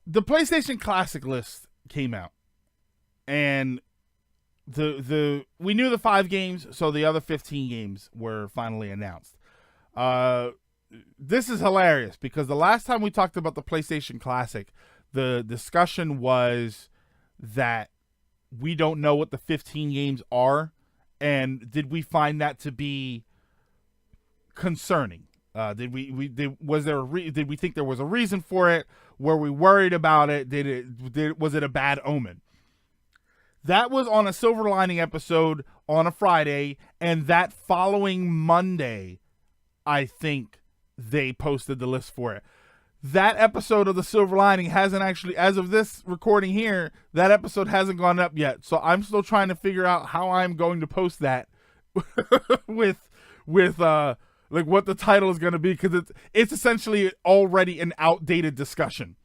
the PlayStation Classic list came out, and we knew the 5 games, so the other 15 games were finally announced. This is hilarious because the last time we talked about the PlayStation Classic, the discussion was that we don't know what the 15 games are, and did we find that to be concerning? Did we think there was a reason for it? Were we worried about it? Was it a bad omen? That was on a Silver Lining episode on a Friday, and that following Monday, I think they posted the list for it. That episode of the Silver Lining hasn't actually, as of this recording here, that episode hasn't gone up yet. So I'm still trying to figure out how I'm going to post that with like what the title is going to be, because it's essentially already an outdated discussion.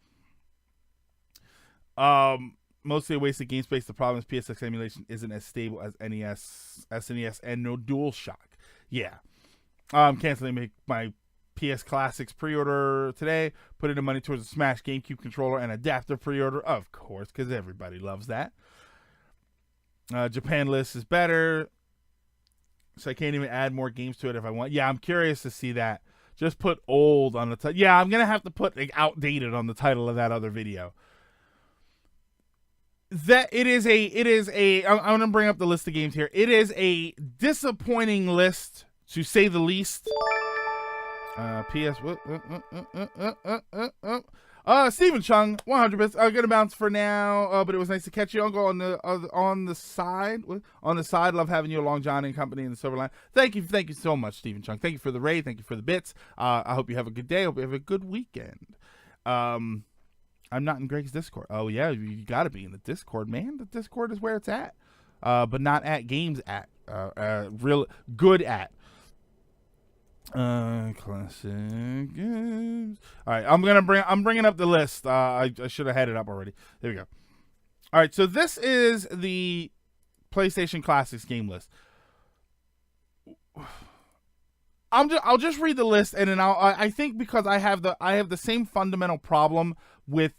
Mostly a waste of game space. The problem is PSX emulation isn't as stable as NES, SNES, and no DualShock. Yeah. Canceling my PS Classics pre-order today. Putting the money towards a Smash GameCube controller and adapter pre-order. Of course, because everybody loves that. Japan list is better. So I can't even add more games to it if I want. Yeah, I'm curious to see that. Just put old on the title. Yeah, I'm going to have to put like, outdated on the title of that other video. That it is a I'm going to bring up the list of games here. It is a disappointing list, to say the least. PS Stephen Chung, 100 bits. Gonna bounce for now, but it was nice to catch you, Uncle, on the side. On the side, love having you along, John and company in the Silver Line. Thank you so much, Stephen Chung. Thank you for the raid. Thank you for the bits. I hope you have a good day. I hope you have a good weekend. I'm not in Greg's Discord. Oh yeah, you gotta be in the Discord, man. The Discord is where it's at, but not at games at. Real good at. Classic games. All right, I'm bringing up the list. I should have had it up already. There we go. All right, so this is the PlayStation Classics game list. I'll just read the list, and then I think because I have the same fundamental problem with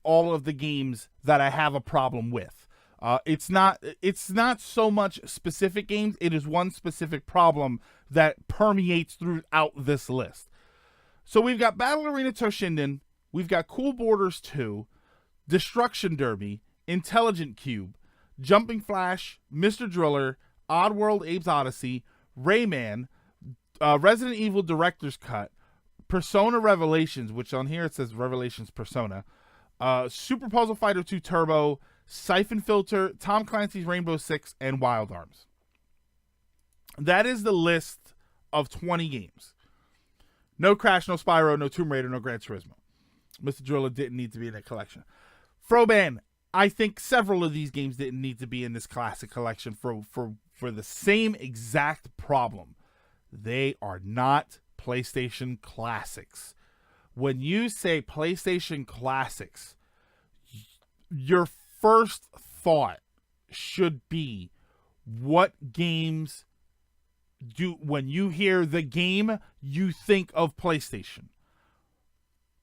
all of the games that I have a problem with. It's not so much specific games. It is one specific problem that permeates throughout this list. So we've got Battle Arena Toshinden, we've got Cool Borders 2, Destruction Derby, Intelligent Cube, Jumping Flash, Mr. Driller, Oddworld Abe's Odyssey, Rayman, Resident Evil Director's Cut, Persona Revelations, which on here it says Revelations Persona, Super Puzzle Fighter 2 Turbo, Siphon Filter, Tom Clancy's Rainbow Six, and Wild Arms. That is the list of 20 games. No Crash, no Spyro, no Tomb Raider, no Gran Turismo. Mr. Driller didn't need to be in that collection. Froban, I think several of these games didn't need to be in this classic collection for the same exact problem. They are not PlayStation Classics. When you say PlayStation Classics, your first thought should be, what games when you hear the game, you think of PlayStation.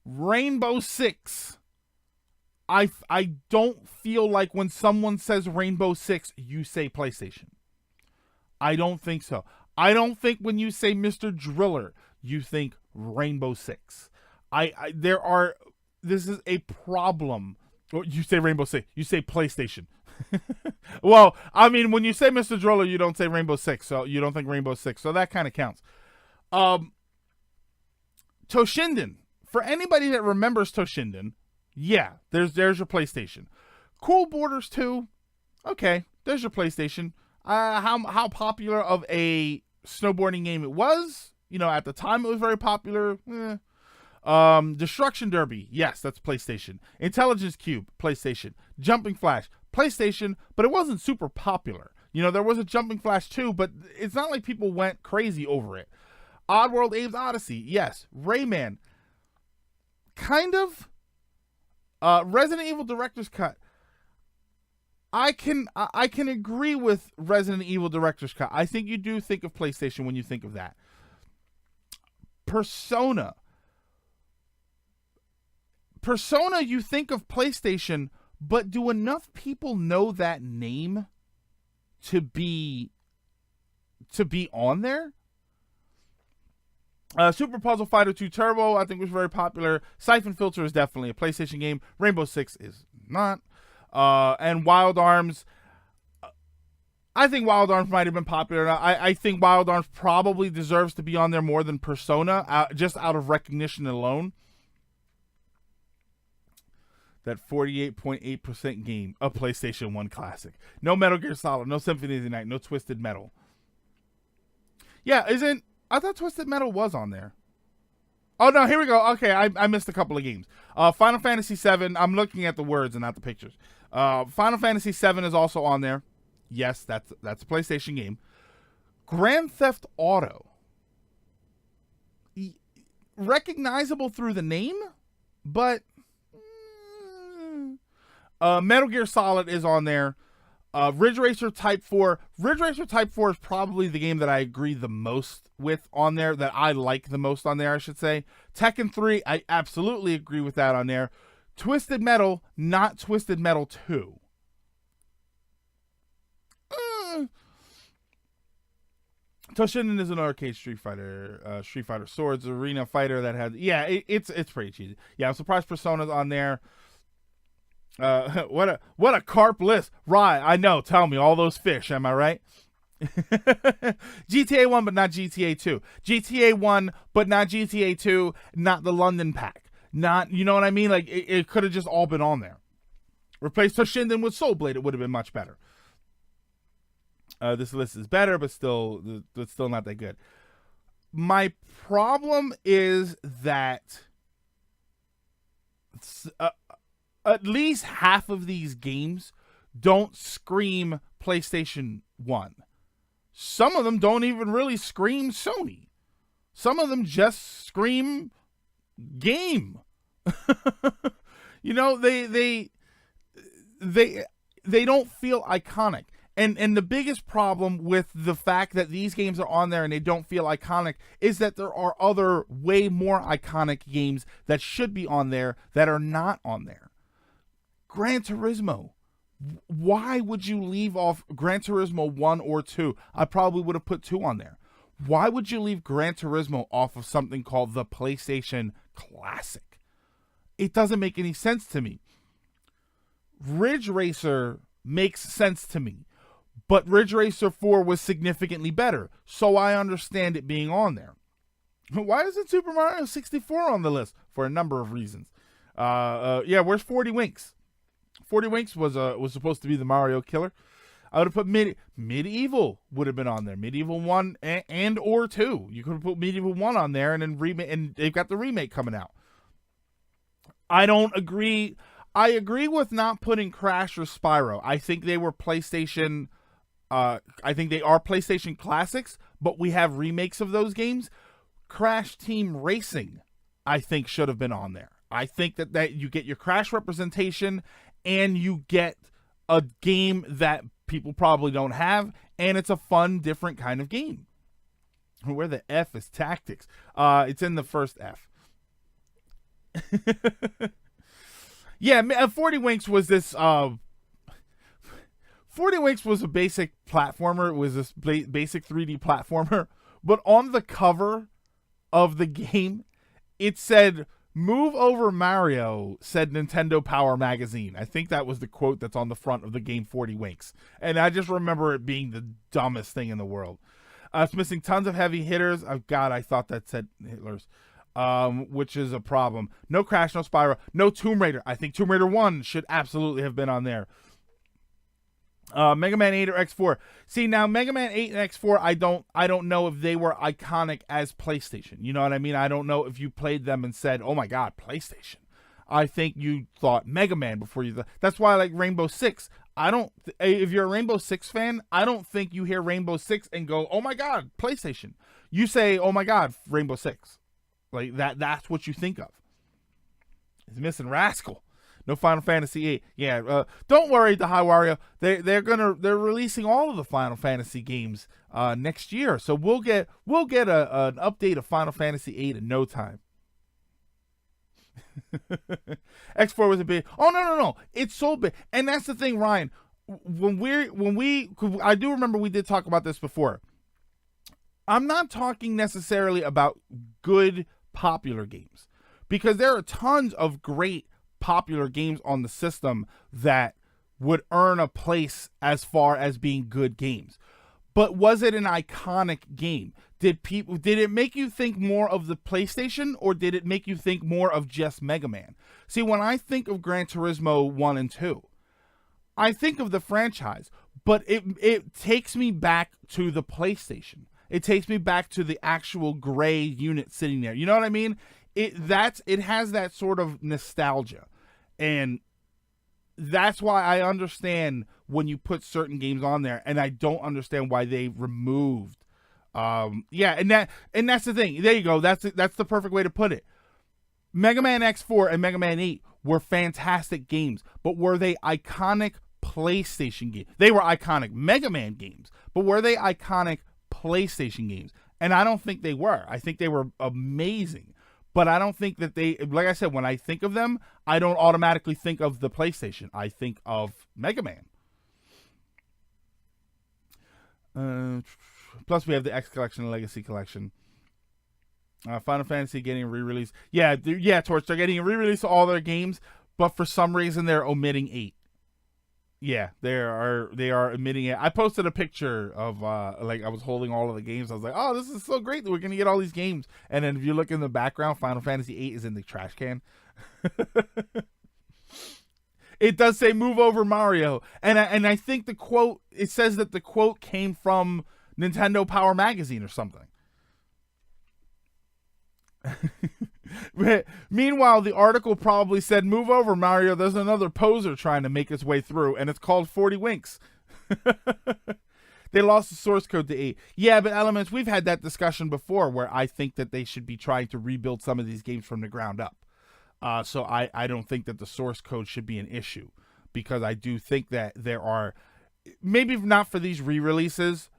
Rainbow Six. I don't feel like when someone says Rainbow Six, you say PlayStation. I don't think so. I don't think when you say Mr. Driller, you think Rainbow Six. This is a problem. You say Rainbow Six, you say PlayStation. Well, I mean, when you say Mr. Driller, you don't say Rainbow Six, so you don't think Rainbow Six, so that kind of counts. Toshinden. For anybody that remembers Toshinden, yeah, there's your PlayStation. Cool Borders 2, okay, there's your PlayStation. How popular of a snowboarding game it was, at the time it was very popular. Destruction Derby, yes, that's PlayStation. Intelligence Cube, PlayStation. Jumping Flash, PlayStation, but it wasn't super popular. There was a Jumping Flash 2, but it's not like people went crazy over it. Oddworld Abe's Odyssey, yes. Rayman, kind of. Resident Evil Director's Cut. I can agree with Resident Evil Director's Cut. I think you do think of PlayStation when you think of that. Persona. Persona, you think of PlayStation, but do enough people know that name to be on there? Super Puzzle Fighter 2 Turbo, I think, was very popular. Siphon Filter is definitely a PlayStation game. Rainbow Six is not. And Wild Arms, I think Wild Arms might have been popular. I think Wild Arms probably deserves to be on there more than Persona, just out of recognition alone. That 48.8% game, a PlayStation 1 classic. No Metal Gear Solid, no Symphony of the Night, no Twisted Metal. Yeah, I thought Twisted Metal was on there. Oh, no, here we go. Okay, I missed a couple of games. Final Fantasy VII, I'm looking at the words and not the pictures. Final Fantasy VII is also on there. Yes, that's a PlayStation game. Grand Theft Auto. Recognizable through the name, but Metal Gear Solid is on there. Ridge Racer Type 4. Ridge Racer Type 4 is probably the game that I agree the most with on there, that I like the most on there, I should say. Tekken 3, I absolutely agree with that on there. Twisted Metal, not Twisted Metal 2. Toshinden is an arcade Street Fighter Swords arena fighter that had, it's pretty cheesy. Yeah, I'm surprised Persona's on there. What a carp list. Right, I know. Tell me, all those fish, am I right? GTA 1, but not GTA 2. GTA 1, but not GTA 2, not the London pack. Not, you know what I mean? Like, it could have just all been on there. Replace Toshinden with Soul Blade, it would have been much better. This list is better, but still not that good. My problem is that at least half of these games don't scream PlayStation 1. Some of them don't even really scream Sony. Some of them just scream game. You know, they don't feel iconic. And the biggest problem with the fact that these games are on there and they don't feel iconic is that there are other way more iconic games that should be on there that are not on there. Gran Turismo. Why would you leave off Gran Turismo 1 or 2? I probably would have put 2 on there. Why would you leave Gran Turismo off of something called the PlayStation Classic? It doesn't make any sense to me. Ridge Racer makes sense to me, but Ridge Racer 4 was significantly better, so I understand it being on there. Why isn't Super Mario 64 on the list? For a number of reasons. Where's 40 Winks? 40 Winks was supposed to be the Mario killer. I would have put Medieval would have been on there. Medieval 1 and or 2. You could have put Medieval 1 on there and then remake, and they've got the remake coming out. I don't agree. I agree with not putting Crash or Spyro. I think they were PlayStation. I think they are PlayStation classics, but we have remakes of those games. Crash Team Racing, I think, should have been on there. I think that you get your Crash representation and you get a game that people probably don't have, and it's a fun, different kind of game. Where the F is tactics. It's in the first F. Yeah, 40 Winks was this... 40 Winks was a basic platformer. It was this basic 3D platformer. But on the cover of the game, it said... "Move over Mario," said Nintendo Power Magazine. I think that was the quote that's on the front of the game 40 Winks. And I just remember it being the dumbest thing in the world. It's missing tons of heavy hitters. Oh, God, I thought that said Hitler's, which is a problem. No Crash, no Spyro, no Tomb Raider. I think Tomb Raider 1 should absolutely have been on there. Mega Man 8 or X4. See, now Mega Man 8 and X4, I don't know if they were iconic as PlayStation. You know what I mean? I don't know if you played them and said, "Oh my God, PlayStation." I think you thought Mega Man before you. That's why I like Rainbow Six. If you're a Rainbow Six fan, I don't think you hear Rainbow Six and go, "Oh my God, PlayStation." You say, "Oh my God, Rainbow Six." Like that's what you think of. It's missing Rascal. No Final Fantasy VIII. Yeah, don't worry, the High Wario. They're releasing all of the Final Fantasy games next year, so we'll get an update of Final Fantasy VIII in no time. X4 was a big. Oh no! It's so big, and that's the thing, Ryan. I do remember we did talk about this before. I'm not talking necessarily about good popular games, because there are tons of great popular games on the system that would earn a place as far as being good games. But was it an iconic game? Did it make you think more of the PlayStation, or did it make you think more of just Mega Man? See, when I think of Gran Turismo 1 and 2, I think of the franchise, but it takes me back to the PlayStation. It takes me back to the actual gray unit sitting there. You know what I mean? It has that sort of nostalgia. And that's why I understand when you put certain games on there, and I don't understand why they removed. And that's the thing. There you go. That's the perfect way to put it. Mega Man X4 and Mega Man 8 were fantastic games, but were they iconic PlayStation games? They were iconic Mega Man games, but were they iconic PlayStation games? And I don't think they were. I think they were amazing, but I don't think that they, like I said, when I think of them, I don't automatically think of the PlayStation. I think of Mega Man. Plus, we have the X Collection and Legacy Collection. Final Fantasy getting a re-release. Yeah, Torch, they're getting a re-release of all their games, but for some reason they're omitting 8. Yeah, they are omitting it. I posted a picture of I was holding all of the games. I was like, oh, this is so great that we're gonna get all these games. And then if you look in the background, Final Fantasy 8 is in the trash can. It does say "Move over, Mario," and I think the quote, it says that the quote came from Nintendo Power Magazine or something. Meanwhile, the article probably said, "Move over, Mario. There's another poser trying to make its way through, and it's called 40 Winks." They lost the source code to 8. Yeah, but Elements, we've had that discussion before, where I think that they should be trying to rebuild some of these games from the ground up. So I don't think that the source code should be an issue, because I do think that there are, maybe not for these re-releases.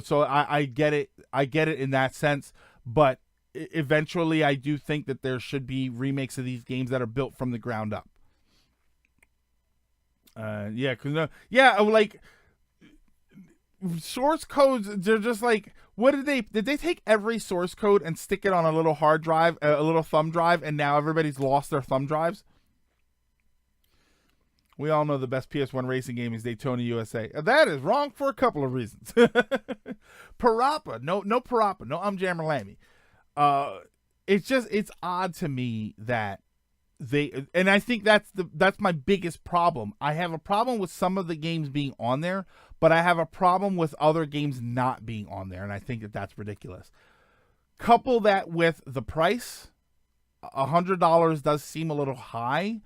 So I get it. I get it in that sense, but eventually I do think that there should be remakes of these games that are built from the ground up. Like source codes, they're just like, what did they take every source code and stick it on a little hard drive, a little thumb drive, and now everybody's lost their thumb drives? We all know the best PS1 racing game is Daytona USA. That is wrong for a couple of reasons. Parappa, no Parappa, no Jammer Lammy. It's odd to me that and I think that's my biggest problem. I have a problem with some of the games being on there, but I have a problem with other games not being on there, and I think that that's ridiculous. Couple that with the price. $100 does seem a little high,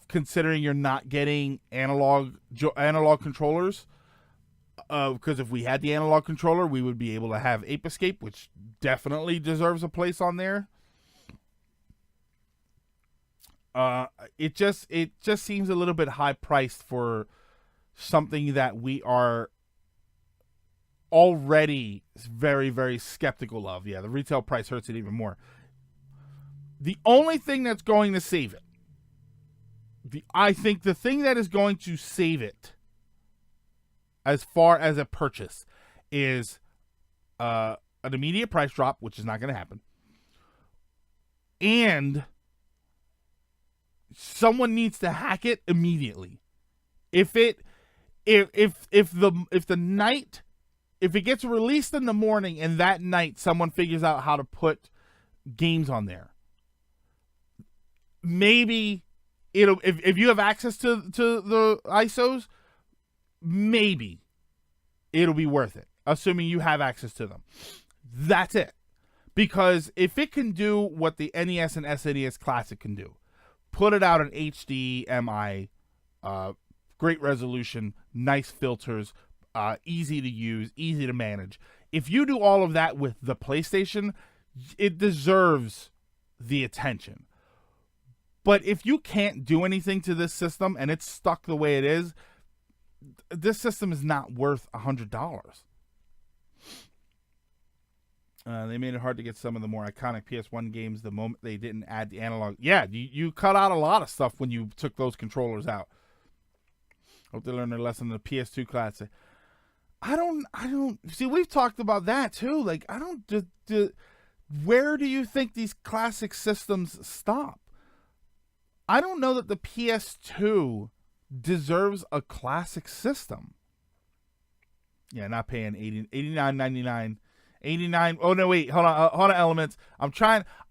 considering you're not getting analog controllers. Because if we had the analog controller, we would be able to have Ape Escape, which definitely deserves a place on there. It just seems a little bit high priced for something that we are already very, very skeptical of. Yeah, the retail price hurts it even more. The only thing that's going to save it, I think the thing that is going to save it as far as a purchase, is an immediate price drop, which is not going to happen, and someone needs to hack it immediately. If it gets released in the morning and that night someone figures out how to put games on there, maybe if you have access to the ISOs, maybe it'll be worth it, assuming you have access to them. That's it. Because if it can do what the NES and SNES Classic can do, put it out in HDMI, great resolution, nice filters, easy to use, easy to manage. If you do all of that with the PlayStation, it deserves the attention. But if you can't do anything to this system and it's stuck the way it is, this system is not worth $100. They made it hard to get some of the more iconic PS1 games the moment they didn't add the analog. Yeah, you cut out a lot of stuff when you took those controllers out. Hope they learned their lesson in the PS2 classic. I don't see. We've talked about that too. Like, I don't. Where do you think these classic systems stop? I don't know that the PS2 deserves a classic system. Yeah, not paying $89.99. 89. Oh no, wait, hold on, Elements.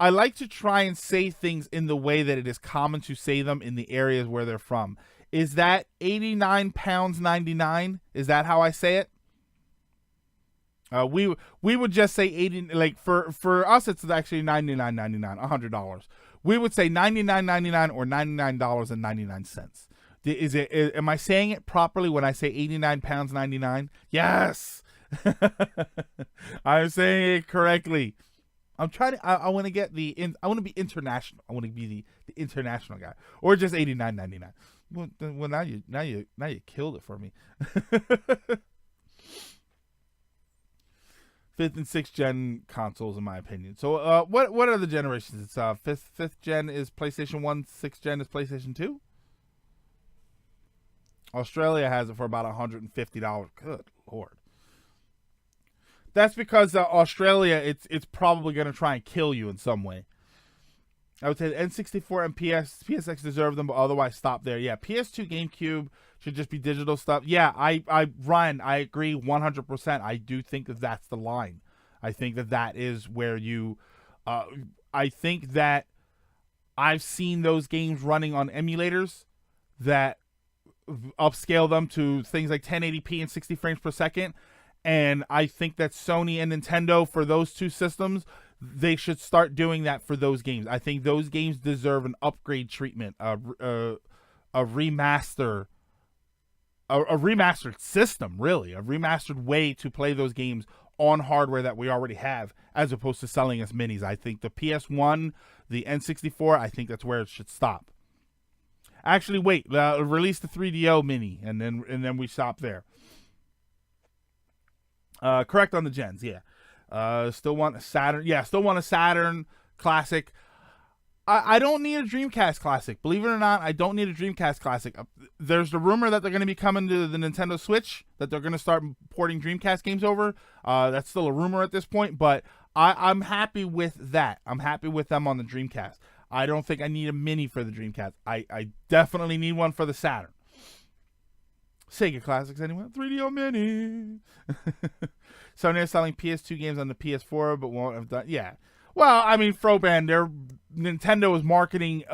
I like to try and say things in the way that it is common to say them in the areas where they're from. Is that £89.99? Is that how I say it? We would just say 80. Like for us, it's actually $99.99, $100. We would say $99.99 or $99.99. Is it? Am I saying it properly when I say £89.99? Yes. I'm saying it correctly. I'm trying to. I want to get I want to be international. I want to be the international guy, or just $89.99. Well, now you killed it for me. Fifth and sixth gen consoles, in my opinion. So, what are the generations? It's fifth gen is PlayStation 1, sixth gen is PlayStation 2. Australia has it for about $150. Good Lord. That's because Australia, it's probably going to try and kill you in some way. I would say the N64 and PSX deserve them, but otherwise stop there. Yeah, PS2, GameCube should just be digital stuff. Yeah, Ryan, I agree 100%. I do think that that's the line. I think that is where you. I think that I've seen those games running on emulators that upscale them to things like 1080p and 60 frames per second. And I think that Sony and Nintendo, for those two systems, they should start doing that for those games. I think those games deserve an upgrade treatment, a remaster, a remastered system, really, a remastered way to play those games on hardware that we already have, as opposed to selling us minis. I think the PS1, the N64, I think that's where it should stop. Actually, wait, release the 3DO mini, and then we stop there. Correct on the gens, yeah. Still want a Saturn. Yeah, still want a Saturn Classic. I don't need a Dreamcast Classic. Believe it or not, I don't need a Dreamcast Classic. There's the rumor that they're going to be coming to the Nintendo Switch, that they're going to start porting Dreamcast games over. That's still a rumor at this point, but I'm happy with that. I'm happy with them on the Dreamcast. I don't think I need a mini for the Dreamcast. I definitely need one for the Saturn. Sega Classics anyway. 3DO Mini. Sony is selling PS2 games on the PS4, but won't have done. Yeah. Well, I mean, Froban, Nintendo is marketing,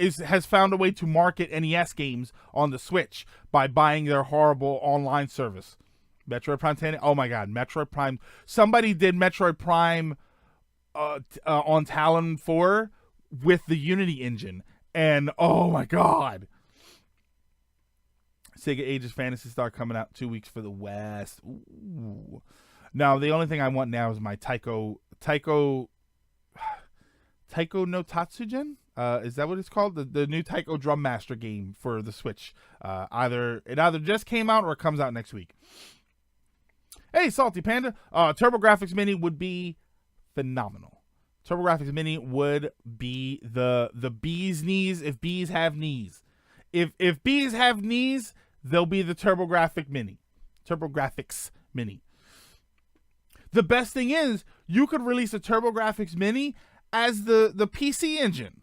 has found a way to market NES games on the Switch by buying their horrible online service. Metroid Prime 10. Oh my God, Metroid Prime. Somebody did Metroid Prime on Talon 4 with the Unity engine, and oh my God. Sega Ages Phantasy Star coming out 2 weeks for the West. Ooh. Now, the only thing I want now is my Taiko no Tatsugen? Is that what it's called? The new Taiko Drum Master game for the Switch. It either just came out or it comes out next week. Hey, Salty Panda. TurboGrafx Mini would be phenomenal. TurboGrafx Mini would be the bee's knees if bees have knees. If bees have knees, they'll be the TurboGrafx Mini. TurboGrafx Mini. The best thing is, you could release a TurboGrafx Mini as the PC engine.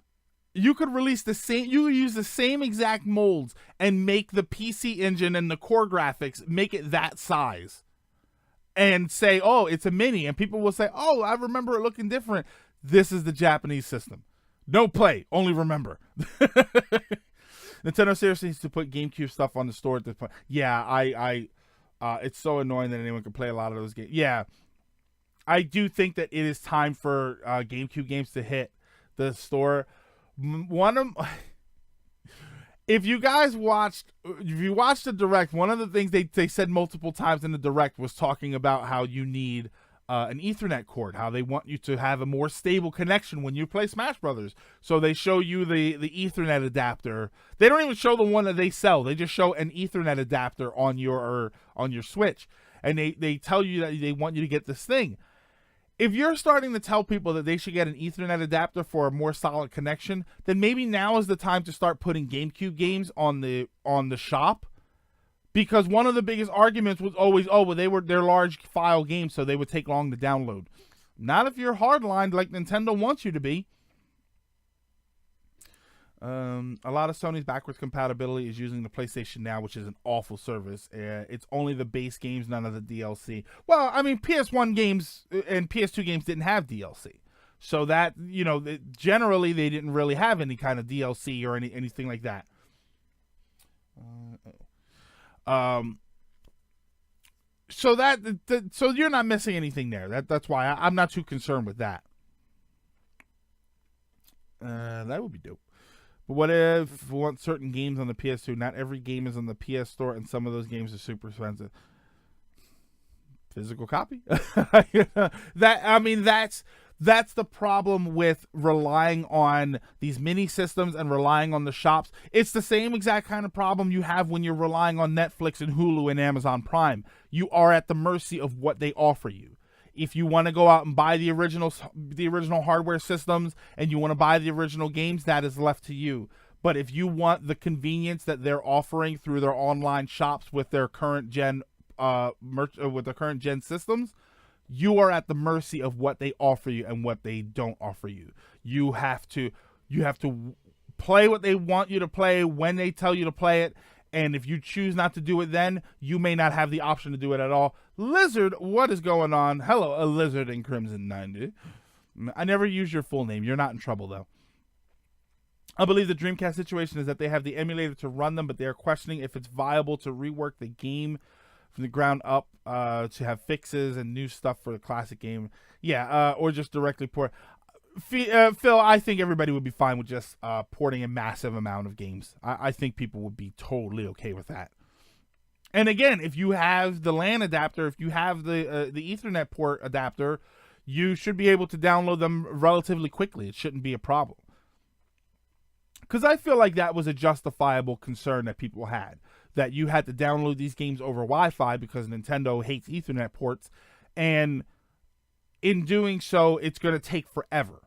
You could release the same. You could use the same exact molds and make the PC engine and the core graphics, make it that size, and say, "Oh, it's a mini," and people will say, "Oh, I remember it looking different." This is the Japanese system. No play, only remember. Nintendo seriously needs to put GameCube stuff on the store at this point. Yeah, it's so annoying that anyone can play a lot of those games. Yeah, I do think that it is time for GameCube games to hit the store. If you watched the Direct, one of the things they said multiple times in the Direct was talking about how you need an Ethernet cord, how they want you to have a more stable connection when you play Smash Brothers. So they show you the Ethernet adapter. They don't even show the one that they sell. They just show an Ethernet adapter on your Switch, and they tell you that they want you to get this thing. if you're starting to tell people that they should get an Ethernet adapter for a more solid connection, then maybe now is the time to start putting GameCube games on the shop. Because one of the biggest arguments was always, oh, well, they're large file games, so they would take long to download. Not if you're hardlined like Nintendo wants you to be. A lot of Sony's backwards compatibility is using the PlayStation Now, which is an awful service. It's only the base games, none of the DLC. Well, I mean, PS1 games and PS2 games didn't have DLC. So that, generally they didn't really have any kind of DLC or anything like that. So you're not missing anything there. That's why I'm not too concerned with that. That would be dope. But what if we want certain games on the PS2? Not every game is on the PS Store, and some of those games are super expensive. Physical copy. That's the problem with relying on these mini systems and relying on the shops. It's the same exact kind of problem you have when you're relying on Netflix and Hulu and Amazon Prime. You are at the mercy of what they offer you. If you want to go out and buy the original hardware systems and you want to buy the original games, that is left to you. But if you want the convenience that they're offering through their online shops with their current gen systems, you are at the mercy of what they offer you and what they don't offer you. You have to play what they want you to play when they tell you to play it. And if you choose not to do it then, you may not have the option to do it at all. Lizard, what is going on? Hello, a Lizard in Crimson 90. I never use your full name. You're not in trouble, though. I believe the Dreamcast situation is that they have the emulator to run them, but they are questioning if it's viable to rework the game from the ground up to have fixes and new stuff for the classic game. Yeah, or just directly port. Phil, I think everybody would be fine with just porting a massive amount of games. I think people would be totally okay with that. And again, if you have the LAN adapter, if you have the Ethernet port adapter, you should be able to download them relatively quickly. It shouldn't be a problem. Because I feel like that was a justifiable concern that people had. That you had to download these games over Wi-Fi because Nintendo hates Ethernet ports. And in doing so, it's going to take forever.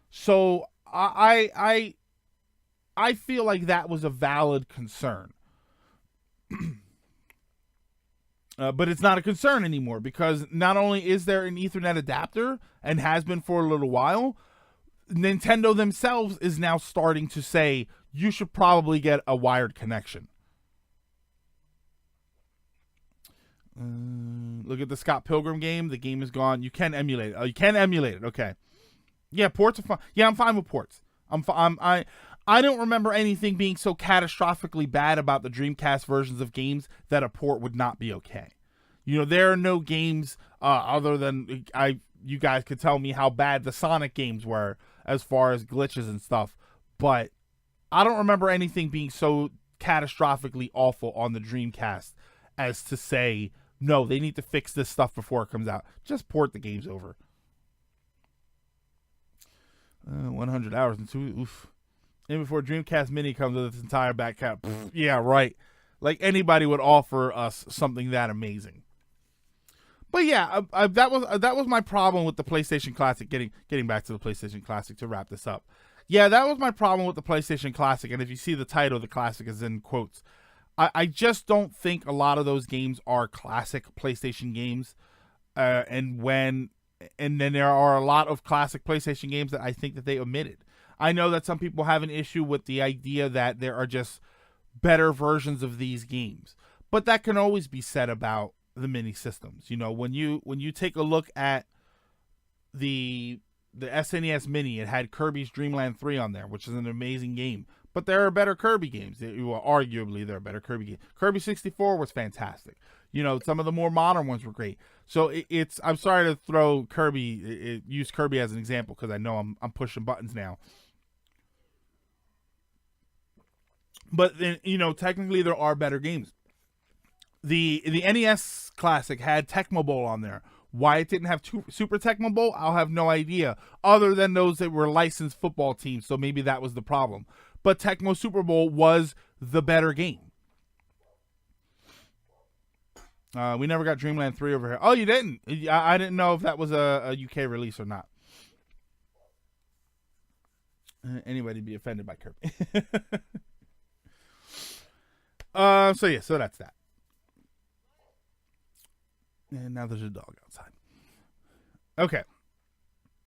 So I feel like that was a valid concern. But it's not a concern anymore because not only is there an Ethernet adapter and has been for a little while, Nintendo themselves is now starting to say you should probably get a wired connection. Look at the Scott Pilgrim game. The game is gone. You can emulate it. Oh, you can emulate it. Okay. Yeah, ports are fine. Yeah, I'm fine with ports. I don't remember anything being so catastrophically bad about the Dreamcast versions of games that a port would not be okay. There are no games other than you guys could tell me how bad the Sonic games were as far as glitches and stuff, but I don't remember anything being so catastrophically awful on the Dreamcast as to say, no, they need to fix this stuff before it comes out. Just port the games over. 100 hours and 2. Oof. And before Dreamcast Mini comes with its entire back cap. Yeah, right. Like anybody would offer us something that amazing. But yeah, that was my problem with the PlayStation Classic. Getting back to the PlayStation Classic to wrap this up. Yeah, that was my problem with the PlayStation Classic. And if you see the title, the Classic is in quotes. I just don't think a lot of those games are classic PlayStation games. And then there are a lot of classic PlayStation games that I think that they omitted. I know that some people have an issue with the idea that there are just better versions of these games. But that can always be said about the mini systems. When you take a look at the SNES Mini, it had Kirby's Dream Land 3 on there, which is an amazing game. But there are better Kirby games. Arguably, there are better Kirby games. Kirby 64 was fantastic. Some of the more modern ones were great. So I'm sorry to throw Kirby, use Kirby as an example because I know I'm pushing buttons now. But then, technically there are better games. The NES Classic had Tecmo Bowl on there. Why it didn't have Super Tecmo Bowl, I'll have no idea. Other than those that were licensed football teams, so maybe that was the problem. But Tecmo Super Bowl was the better game. We never got Dreamland 3 over here. Oh, you didn't? I didn't know if that was a UK release or not. Anybody be offended by Kirby. So that's that. And now there's a dog outside. Okay.